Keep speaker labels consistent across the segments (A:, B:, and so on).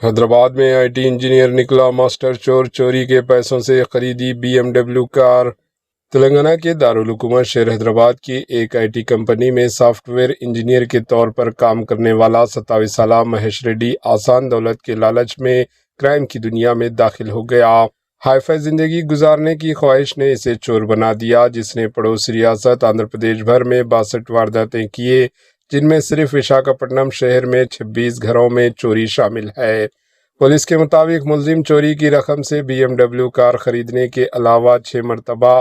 A: हैदराबाद में IT engineer निकला master चोर, चोरी के पैसों से खरीदी बीएमडब्ल्यू कार। तेलंगाना के दारुल हुकूमत शहर हैदराबाद की एक आईटी कंपनी में सॉफ्टवेयर इंजीनियर के तौर पर काम करने वाला 27 साला महेश रेड्डी आसान दौलत के लालच में क्राइम की दुनिया में दाखिल हो गया। हाईफाई जिंदगी गुजारने की ख्वाहिश ने इसे चोर बना दिया, जिसने पड़ोसी रियासत आंध्र प्रदेश भर में 62 वारदातें किए, जिनमें सिर्फ विशाखापट्टनम शहर में 26 घरों में चोरी शामिल है। पुलिस के मुताबिक मुलजिम चोरी की रकम से बीएमडब्ल्यू कार खरीदने के अलावा 6 मरतबा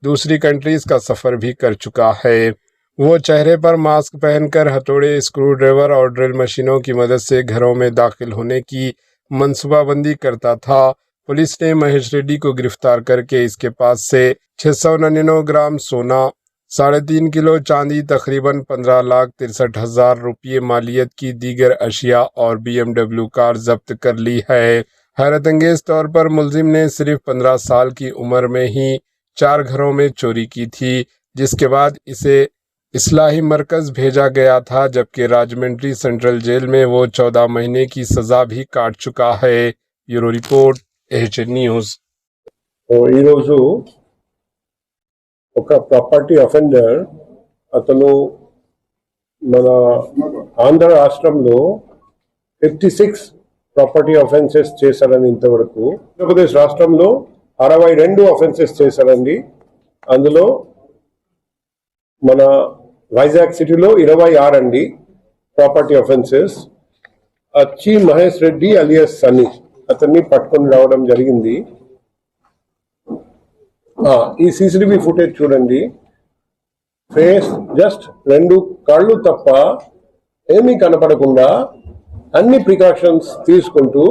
A: दूसरी कंट्रीज का सफर भी कर चुका है। वो चेहरे पर मास्क पहनकर हथौड़े, स्क्रू ड्राइवर और ड्रिल मशीनों की मदद से घरों में दाखिल होने की मंसूबाबंदी करता था। पुलिस ने महेश रेड्डी को गिरफ्तार करके इसके पास से 699 ग्राम सोना, 3.5 किलो चांदी, तकरीबन 15,63,000 रुपये मालियत की दीगर अशिया और बीएमडब्ल्यू कार जब्त कर ली है। हैरत अंगेज तौर पर मुलजिम ने सिर्फ 15 साल की उम्र में ही 4 घरों में चोरी की थी, जिसके बाद इसे इस्लाही मरकज भेजा गया था, जबकि राजमंड्री सेंट्रल जेल में वो 14 महीने की सजा भी काट चुका है। Bureau report, HN news.
B: ఒక ప్రాపర్టీ అఫెండర్ అతను మన ఆంధ్ర రాష్ట్రంలో 56 ప్రాపర్టీ అఫెన్సెస్ చేశారని ఇంతవరకు. ఆంధ్రప్రదేశ్ రాష్ట్రంలో 62 అఫెన్సెస్ చేశారండి. అందులో మన వైజాగ్ సిటీలో 26 అండి ప్రాపర్టీ అఫెన్సెస్. అచ్చి మహేష్ రెడ్డి అలియాస్ సన్నీ అతన్ని పట్టుకొని రావడం జరిగింది. ఈ సీసీటీవీ ఫుటేజ్ చూడండి. ఫేస్ జస్ట్ 2 కళ్ళు తప్ప ఏమీ కనపడకుండా అన్ని ప్రికాషన్స్ తీసుకుంటూ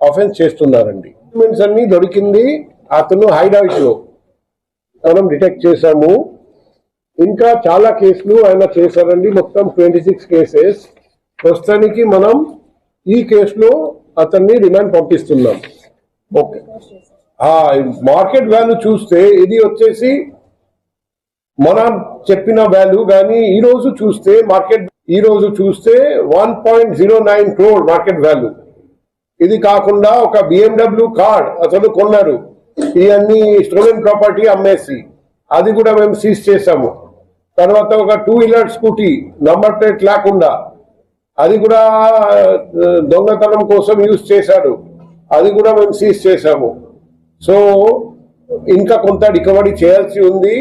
B: అఫెన్స్ చేస్తున్నారండి. డాక్యుమెంట్స్ అన్ని దొరికింది. అతను హైడౌట్ లో మనం డిటెక్ట్ చేశాము. ఇంకా చాలా కేసులు ఆయన చేశారండి. మొత్తం 26 కేసెస్. ప్రస్తుతానికి మనం ఈ కేసులో అతన్ని రిమాండ్ పంపిస్తున్నాం. ఓకే, మార్కెట్ వాల్యూ చూస్తే ఇది వచ్చేసి మనం చెప్పిన వాల్యూ, కానీ ఈ రోజు చూస్తే 1.09 crore మార్కెట్ వాల్యూ. ఇది కాకుండా ఒక బిఎండబ్ల్యూ కార్ అతను కొన్నారు. ఇవన్నీ స్టోలెన్ ప్రాపర్టీ అమ్మేసి అది కూడా మేము సీజ్ చేశాము. తర్వాత ఒక 2 వీలర్ స్కూటీ నంబర్ ప్లేట్ లేకుండా అది కూడా దొంగతనం కోసం యూజ్ చేశాడు. అది కూడా మేము సీజ్ చేశాము. సో ఇంకా కొంత రికవరీ చేయాల్సి ఉంది.